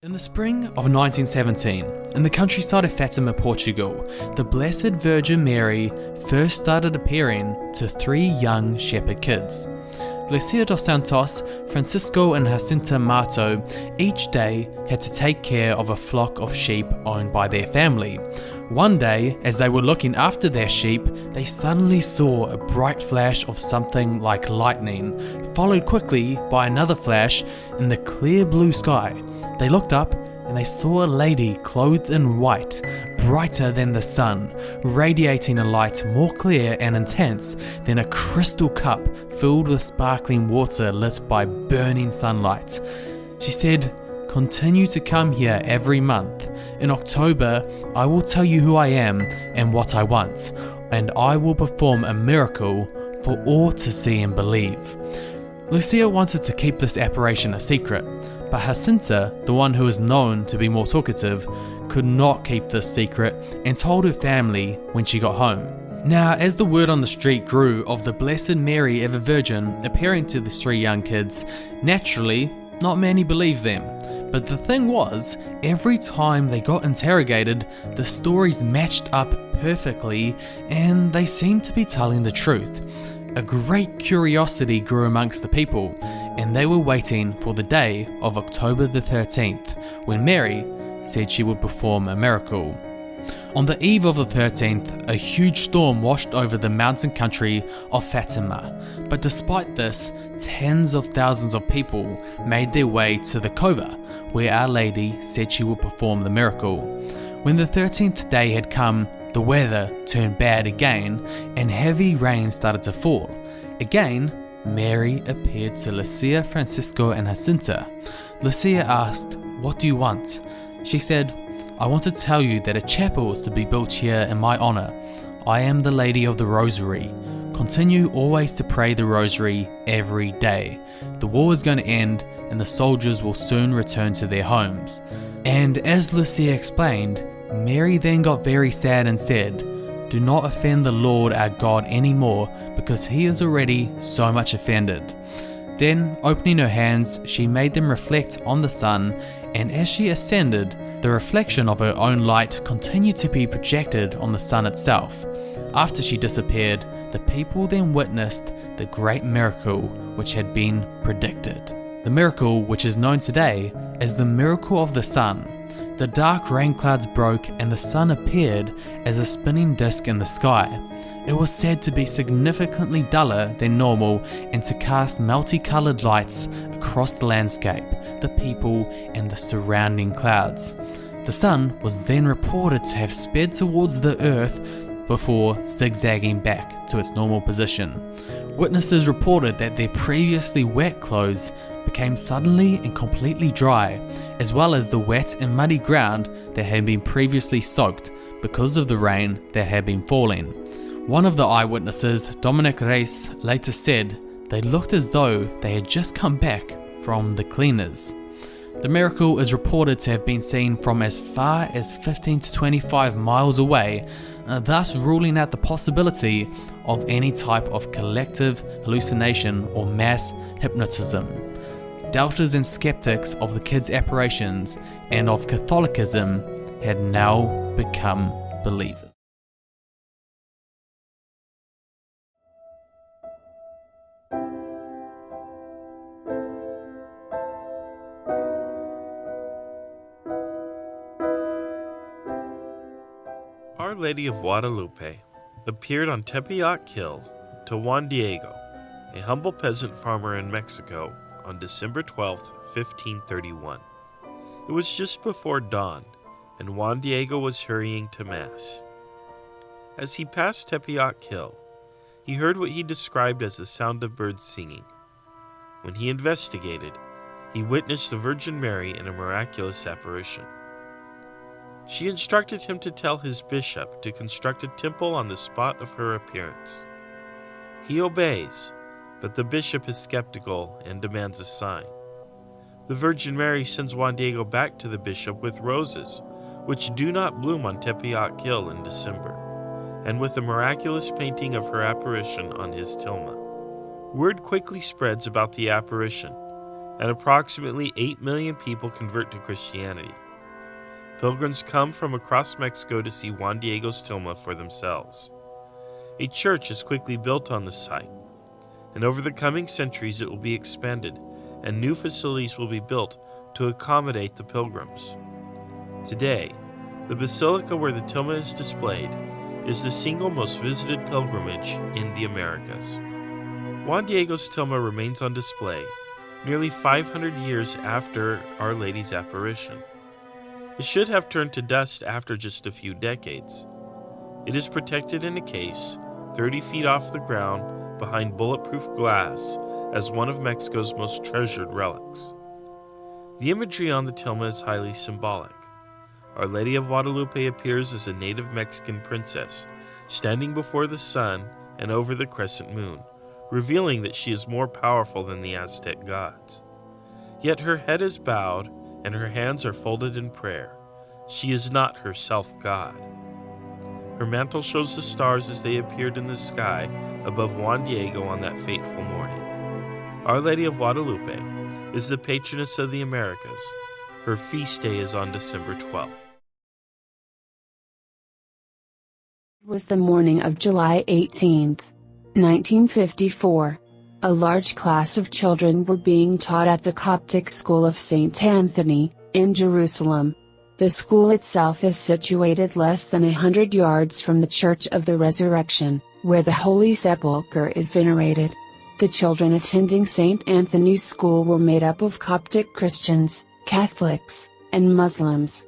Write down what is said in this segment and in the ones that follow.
In the spring of 1917, in the countryside of Fatima, Portugal, the Blessed Virgin Mary first started appearing to three young shepherd kids. Lucia dos Santos, Francisco and Jacinta Mato each day had to take care of a flock of sheep owned by their family. One day, as they were looking after their sheep, they suddenly saw a bright flash of something like lightning, followed quickly by another flash in the clear blue sky. They looked up and they saw a lady clothed in white, brighter than the sun, radiating a light more clear and intense than a crystal cup filled with sparkling water lit by burning sunlight. She said, "Continue to come here every month. In October, I will tell you who I am and what I want, and I will perform a miracle for all to see and believe." Lucia wanted to keep this apparition a secret, but Jacinta, the one who is known to be more talkative, could not keep this secret and told her family when she got home. Now, as the word on the street grew of the Blessed Mary ever Virgin appearing to the three young kids, naturally, not many believed them. But the thing was, every time they got interrogated, the stories matched up perfectly and they seemed to be telling the truth. A great curiosity grew amongst the people, and they were waiting for the day of October the 13th, when Mary said she would perform a miracle. On the eve of the 13th, a huge storm washed over the mountain country of Fatima, but despite this, tens of thousands of people made their way to the cova, where Our Lady said she would perform the miracle. When the 13th day had come, the weather turned bad again, and heavy rain started to fall. Again, Mary appeared to Lucia, Francisco, and Jacinta. Lucia asked, "What do you want?" She said, "I want to tell you that a chapel is to be built here in my honor. I am the Lady of the Rosary. Continue always to pray the Rosary every day. The war is going to end, and the soldiers will soon return to their homes." And as Lucia explained, Mary then got very sad and said, "Do not offend the Lord our God anymore, because he is already so much offended." Then, opening her hands, she made them reflect on the sun, and as she ascended, the reflection of her own light continued to be projected on the sun itself. After she disappeared, the people then witnessed the great miracle which had been predicted. The miracle which is known today as the miracle of the sun. The dark rain clouds broke and the sun appeared as a spinning disc in the sky. It was said to be significantly duller than normal and to cast multicolored lights across the landscape, the people, and the surrounding clouds. The sun was then reported to have sped towards the earth before zigzagging back to its normal position. Witnesses reported that their previously wet clothes became suddenly and completely dry, as well as the wet and muddy ground that had been previously soaked because of the rain that had been falling. One of the eyewitnesses, Dominic Reis, later said they looked as though they had just come back from the cleaners. The miracle is reported to have been seen from as far as 15 to 25 miles away, thus ruling out the possibility of any type of collective hallucination or mass hypnotism. Doubters and skeptics of the kids' apparitions and of Catholicism had now become believers. Our Lady of Guadalupe appeared on Tepeyac Hill to Juan Diego, a humble peasant farmer in Mexico, on December 12, 1531. It was just before dawn, and Juan Diego was hurrying to Mass. As he passed Tepeyac Hill, he heard what he described as the sound of birds singing. When he investigated, he witnessed the Virgin Mary in a miraculous apparition. She instructed him to tell his bishop to construct a temple on the spot of her appearance. He obeys, but the bishop is skeptical and demands a sign. The Virgin Mary sends Juan Diego back to the bishop with roses, which do not bloom on Tepeyac Hill in December, and with a miraculous painting of her apparition on his tilma. Word quickly spreads about the apparition, and approximately 8 million people convert to Christianity. Pilgrims come from across Mexico to see Juan Diego's tilma for themselves. A church is quickly built on the site, and over the coming centuries it will be expanded, and new facilities will be built to accommodate the pilgrims. Today, the basilica where the tilma is displayed is the single most visited pilgrimage in the Americas. Juan Diego's tilma remains on display nearly 500 years after Our Lady's apparition. It should have turned to dust after just a few decades. It is protected in a case 30 feet off the ground behind bulletproof glass as one of Mexico's most treasured relics. The imagery on the tilma is highly symbolic. Our Lady of Guadalupe appears as a native Mexican princess, standing before the sun and over the crescent moon, revealing that she is more powerful than the Aztec gods. Yet her head is bowed and her hands are folded in prayer. She is not herself God. Her mantle shows the stars as they appeared in the sky above Juan Diego on that fateful morning. Our Lady of Guadalupe is the patroness of the Americas. Her feast day is on December 12th. It was the morning of July 18, 1954. A large class of children were being taught at the Coptic School of St. Anthony, in Jerusalem. The school itself is situated less than 100 yards from the Church of the Resurrection, where the Holy Sepulchre is venerated. The children attending St. Anthony's School were made up of Coptic Christians, Catholics, and Muslims.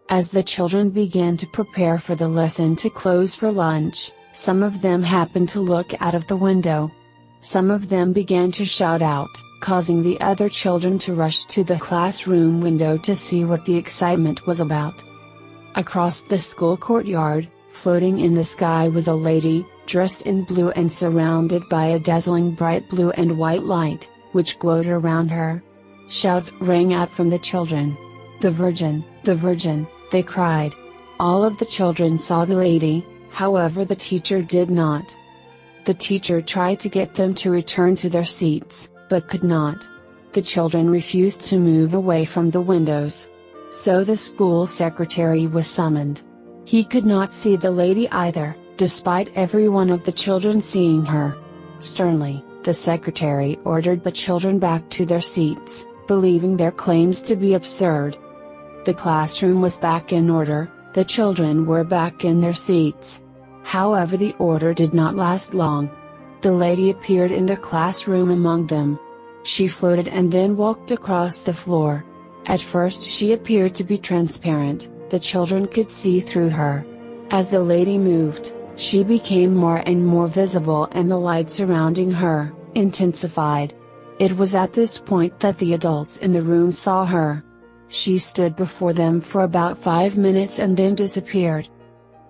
As the children began to prepare for the lesson to close for lunch, some of them happened to look out of the window. Some of them began to shout out, causing the other children to rush to the classroom window to see what the excitement was about. Across the school courtyard, floating in the sky was a lady, dressed in blue and surrounded by a dazzling bright blue and white light, which glowed around her. Shouts rang out from the children. "The Virgin, the Virgin," they cried. All of the children saw the lady, however the teacher did not. The teacher tried to get them to return to their seats, but could not. The children refused to move away from the windows. So the school secretary was summoned. He could not see the lady either, despite every one of the children seeing her. Sternly, the secretary ordered the children back to their seats, believing their claims to be absurd. The classroom was back in order, the children were back in their seats. However, the order did not last long. The lady appeared in the classroom among them. She floated and then walked across the floor. At first she appeared to be transparent, the children could see through her. As the lady moved, she became more and more visible and the light surrounding her intensified. It was at this point that the adults in the room saw her. She stood before them for about 5 minutes and then disappeared.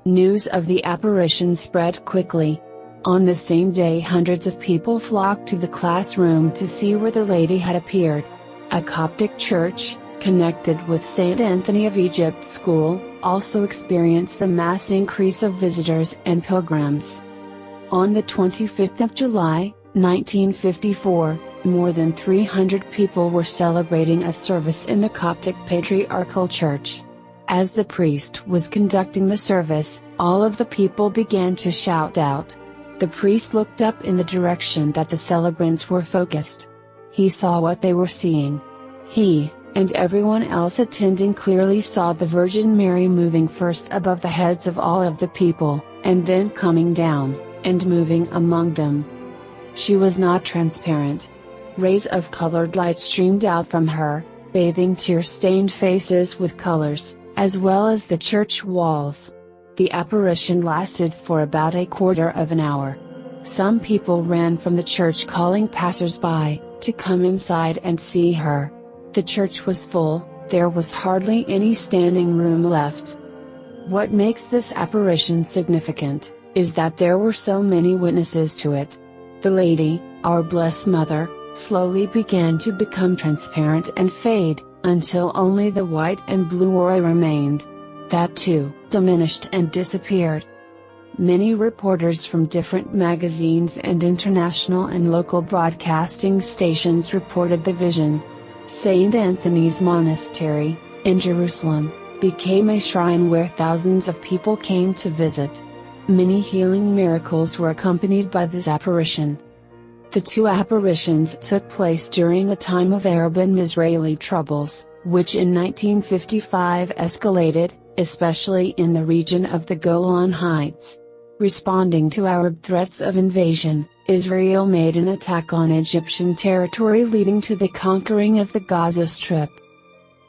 News of the apparition spread quickly. On the same day, hundreds of people flocked to the classroom to see where the lady had appeared. A Coptic church, connected with St. Anthony of Egypt School, also experienced a mass increase of visitors and pilgrims. On the 25th of July, 1954, more than 300 people were celebrating a service in the Coptic Patriarchal Church. As the priest was conducting the service, all of the people began to shout out. The priest looked up in the direction that the celebrants were focused. He saw what they were seeing. He, and everyone else attending, clearly saw the Virgin Mary moving first above the heads of all of the people, and then coming down, and moving among them. She was not transparent. Rays of colored light streamed out from her, bathing tear-stained faces with colors, as well as the church walls. The apparition lasted for about a quarter of an hour. Some people ran from the church calling passers-by to come inside and see her. The church was full, there was hardly any standing room left. What makes this apparition significant is that there were so many witnesses to it. The lady, our Blessed Mother, slowly began to become transparent and fade, until only the white and blue aura remained. That too diminished and disappeared. Many reporters from different magazines and international and local broadcasting stations reported the vision, St. Anthony's Monastery, in Jerusalem, became a shrine where thousands of people came to visit. Many healing miracles were accompanied by this apparition. The two apparitions took place during a time of Arab and Israeli troubles, which in 1955 escalated, especially in the region of the Golan Heights. Responding to Arab threats of invasion, Israel made an attack on Egyptian territory, leading to the conquering of the Gaza Strip.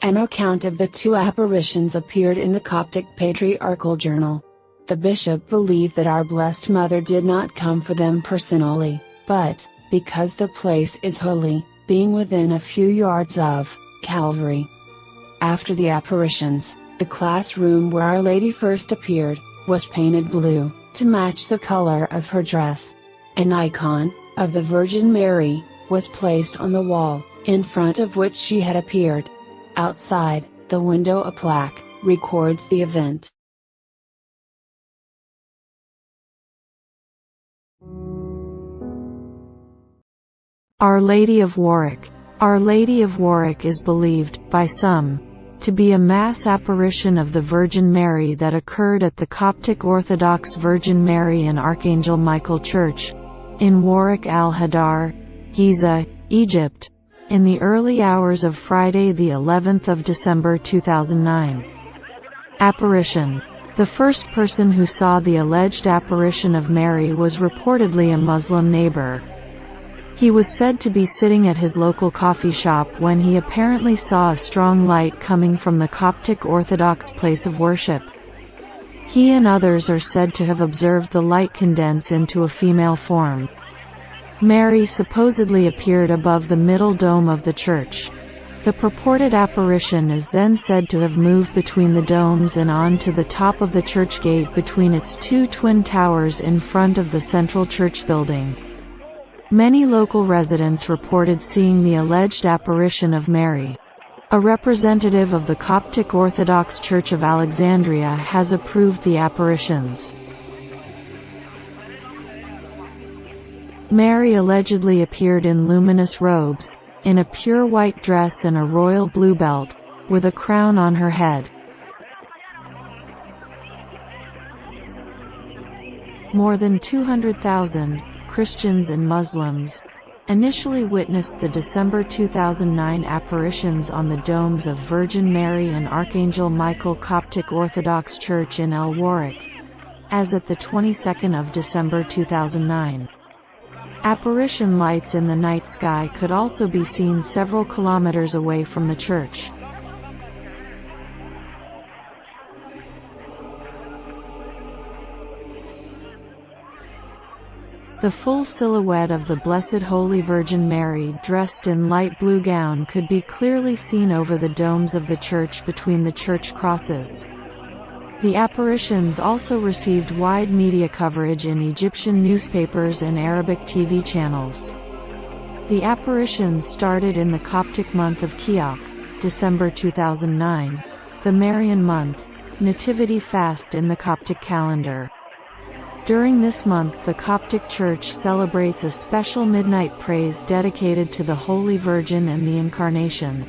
An account of the two apparitions appeared in the Coptic Patriarchal Journal. The bishop believed that our Blessed Mother did not come for them personally, but, because the place is holy, being within a few yards of Calvary. After the apparitions, the classroom where Our Lady first appeared, was painted blue, to match the color of her dress. An icon, of the Virgin Mary, was placed on the wall, in front of which she had appeared. Outside the window a plaque records the event. Our Lady of Warwick. Our Lady of Warwick is believed, by some, to be a mass apparition of the Virgin Mary that occurred at the Coptic Orthodox Virgin Mary and Archangel Michael Church, in Warwick al-Hadar, Giza, Egypt, in the early hours of Friday the 11th of December 2009. Apparition. The first person who saw the alleged apparition of Mary was reportedly a Muslim neighbor. He was said to be sitting at his local coffee shop when he apparently saw a strong light coming from the Coptic Orthodox place of worship. He and others are said to have observed the light condense into a female form. Mary supposedly appeared above the middle dome of the church. The purported apparition is then said to have moved between the domes and on to the top of the church gate between its two twin towers in front of the central church building. Many local residents reported seeing the alleged apparition of Mary. A representative of the Coptic Orthodox Church of Alexandria has approved the apparitions. Mary allegedly appeared in luminous robes, in a pure white dress and a royal blue belt, with a crown on her head. More than 200,000 Christians and Muslims initially witnessed the December 2009 apparitions on the domes of Virgin Mary and Archangel Michael Coptic Orthodox Church in Alwaraq, as at the 22nd of December 2009. Apparition lights in the night sky could also be seen several kilometers away from the church. The full silhouette of the Blessed Holy Virgin Mary dressed in light blue gown could be clearly seen over the domes of the church between the church crosses. The apparitions also received wide media coverage in Egyptian newspapers and Arabic TV channels. The apparitions started in the Coptic month of Kiak, December 2009, the Marian month, Nativity fast in the Coptic calendar. During this month, the Coptic Church celebrates a special midnight praise dedicated to the Holy Virgin and the Incarnation.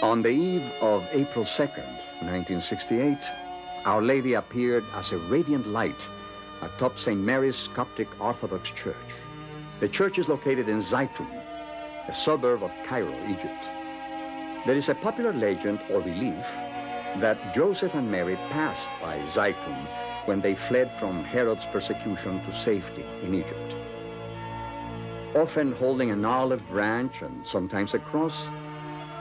On the eve of April 2nd, 1968, Our Lady appeared as a radiant light atop St. Mary's Coptic Orthodox Church. The church is located in Zaetun, a suburb of Cairo, Egypt. There is a popular legend or belief that Joseph and Mary passed by Zaetun when they fled from Herod's persecution to safety in Egypt. Often holding an olive branch and sometimes a cross,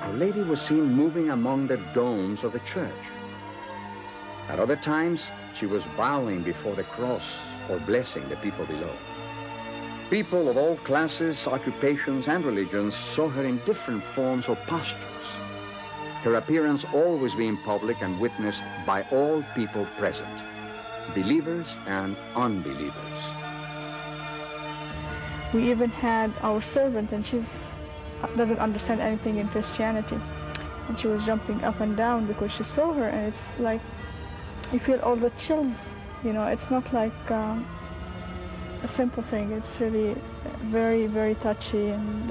Our Lady was seen moving among the domes of the church. At other times, she was bowing before the cross or blessing the people below. People of all classes, occupations, and religions saw her in different forms or postures, her appearance always being public and witnessed by all people present, believers and unbelievers. We even had our servant, and she doesn't understand anything in Christianity, and she was jumping up and down because she saw her, and it's like you feel all the chills, you know. It's not like a simple thing. It's really very, very touchy, and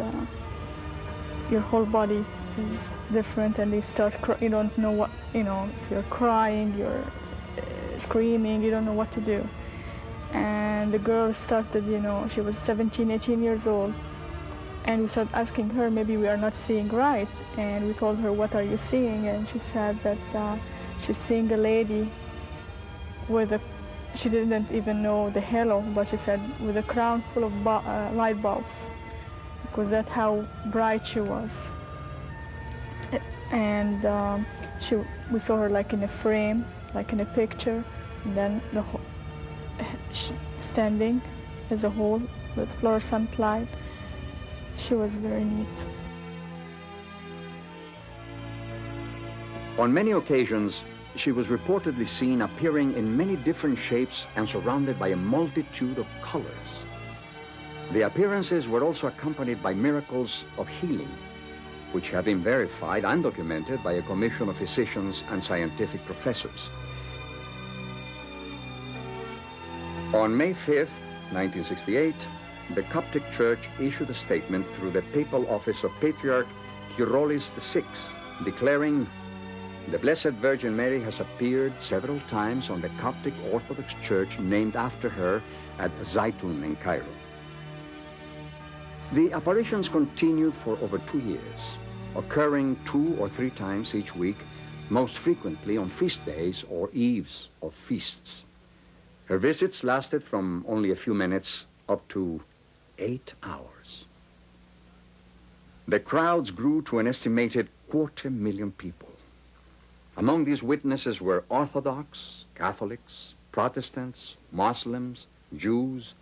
your whole body is different, and you don't know what, you know, if you're crying, you're screaming, you don't know what to do. And the girl started, you know, she was 17, 18 years old, and we started asking her, maybe we are not seeing right, and we told her, what are you seeing? And she said that she's seeing a lady with she didn't even know the halo, but she said with a crown full of light bulbs, because that's how bright she was. And we saw her like in a frame, like in a picture, and then standing as a whole with fluorescent light. She was very neat. On many occasions, she was reportedly seen appearing in many different shapes and surrounded by a multitude of colors. The appearances were also accompanied by miracles of healing, which have been verified and documented by a commission of physicians and scientific professors. On May 5th, 1968, the Coptic Church issued a statement through the papal office of Patriarch Kyrillos VI, declaring, "The Blessed Virgin Mary has appeared several times on the Coptic Orthodox Church named after her at Zaetun in Cairo." The apparitions continued for over 2 years, occurring 2 or 3 times each week, most frequently on feast days or eves of feasts. Her visits lasted from only a few minutes up to 8 hours. The crowds grew to an estimated 250,000 people. Among these witnesses were Orthodox, Catholics, Protestants, Muslims, Jews,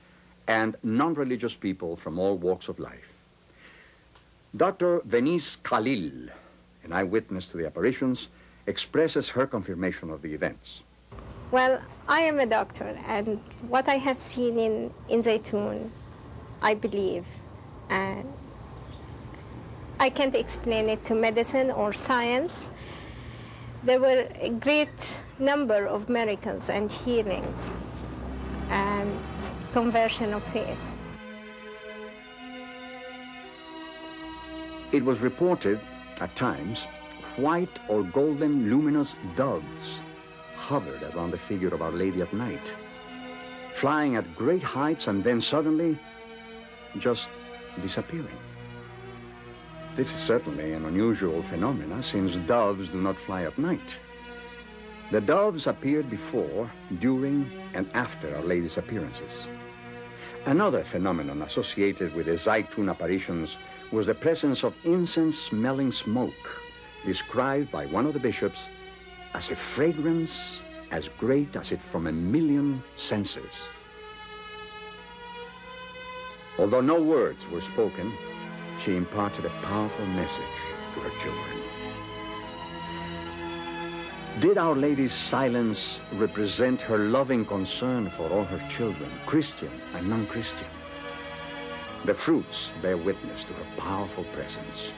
and non-religious people from all walks of life. Dr. Venice Khalil, an eyewitness to the apparitions, expresses her confirmation of the events. Well, I am a doctor, and what I have seen in Zaetun, I believe, and I can't explain it to medicine or science. There were a great number of miracles and healings and conversion of faith. It was reported, at times, white or golden luminous doves hovered around the figure of Our Lady at night, flying at great heights and then suddenly just disappearing. This is certainly an unusual phenomenon, since doves do not fly at night. The doves appeared before, during, and after Our Lady's appearances. Another phenomenon associated with the Zaetun apparitions was the presence of incense-smelling smoke, described by one of the bishops as a fragrance as great as it from 1,000,000 censers. Although no words were spoken, she imparted a powerful message to her children. Did Our Lady's silence represent her loving concern for all her children, Christian and non-Christian? The fruits bear witness to her powerful presence.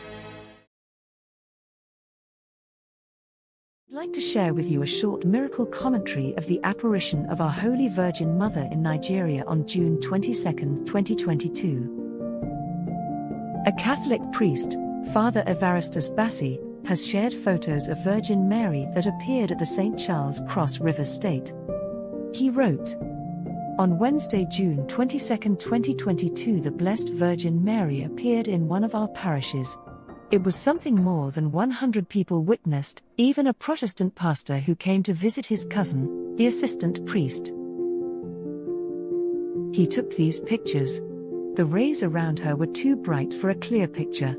I'd like to share with you a short miracle commentary of the apparition of our Holy Virgin Mother in Nigeria on June 22, 2022. A Catholic priest, Father Evaristus Bassi, has shared photos of Virgin Mary that appeared at the St. Charles Cross River State. He wrote, "On Wednesday, June 22, 2022, the Blessed Virgin Mary appeared in one of our parishes. It was something more than 100 people witnessed, even a Protestant pastor who came to visit his cousin, the assistant priest. He took these pictures. The rays around her were too bright for a clear picture.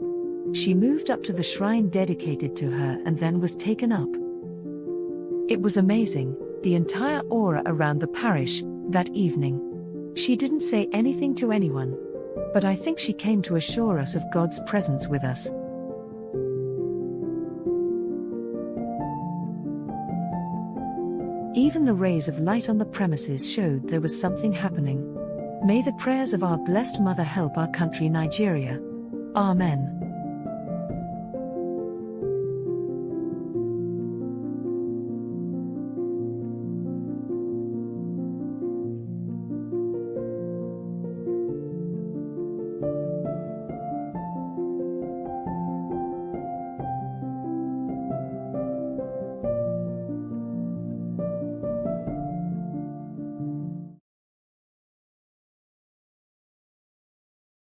She moved up to the shrine dedicated to her and then was taken up. It was amazing, the entire aura around the parish, that evening. She didn't say anything to anyone. But I think she came to assure us of God's presence with us." Even the rays of light on the premises showed there was something happening. May the prayers of our Blessed Mother help our country Nigeria. Amen.